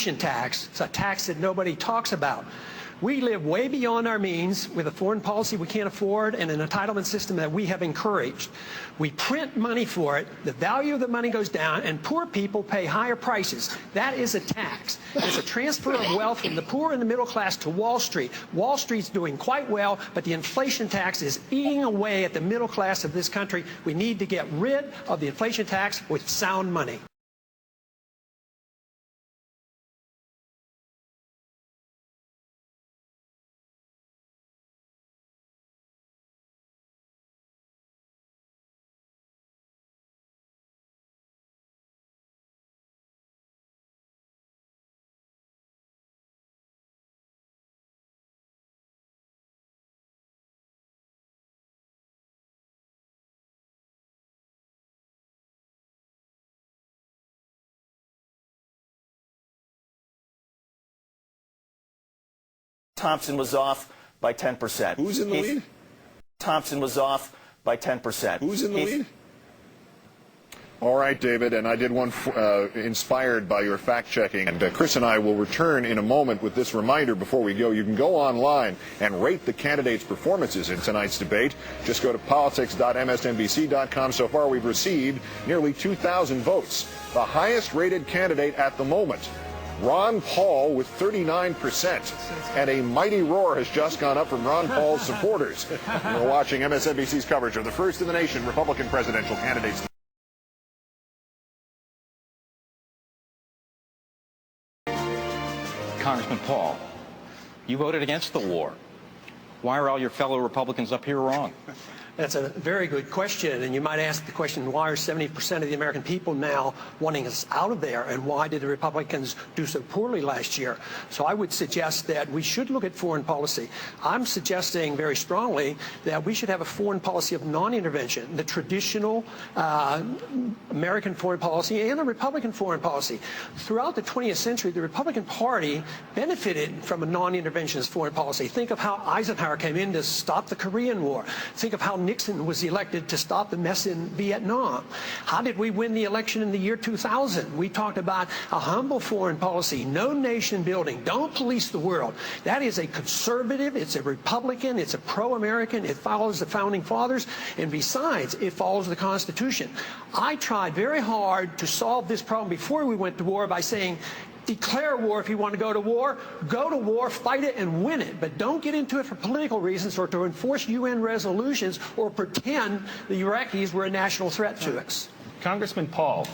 inflation tax. It's a tax that nobody talks about. We live way beyond our means with a foreign policy we can't afford and an entitlement system that we have encouraged. We print money for it, the value of the money goes down, and poor people pay higher prices. That is a tax. It's a transfer of wealth from the poor and the middle class to Wall Street. Wall Street's doing quite well, but the inflation tax is eating away at the middle class of this country. We need to get rid of the inflation tax with sound money. Thompson was off by 10%. Who's in the lead? Thompson was off by 10%. Who's in the lead? All right, David, and I did one inspired by your fact-checking. And Chris and I will return in a moment with this reminder before we go. You can go online and rate the candidates' performances in tonight's debate. Just go to politics.msnbc.com. So far, we've received nearly 2,000 votes. The highest-rated candidate at the moment, RonPaul, with 39%. And a mighty roar has just gone up from Ron Paul's supporters. We're watching MSNBC's coverage of the first in the nation Republican presidential candidates. Congressman Paul, you voted against the war. Why are all your fellow Republicans up here wrong? That's a very good question, and you might ask the question, why are 70% of the American people now wanting us out of there, and why did the Republicans do so poorly last year? So I would suggest that we should look at foreign policy. I'm suggesting very strongly that we should have a foreign policy of non-intervention, the traditional American foreign policy and the Republican foreign policy. Throughout the 20th century, the Republican Party benefited from a non-interventionist foreign policy. Think of how Eisenhower came in to stop the Korean War. Think of how Nixon was elected to stop the mess in Vietnam. How did we win the election in the year 2000? We talked about a humble foreign policy, no nation building, don't police the world. That is a conservative, it's a Republican, it's a pro-American, it follows the founding fathers, and besides, it follows the Constitution. I tried very hard to solve this problem before we went to war by saying, declare war if you want to go to war, fight it, and win it. But don't get into it for political reasons or to enforce UN resolutions or pretend the Iraqis were a national threat to us. Congressman Paul.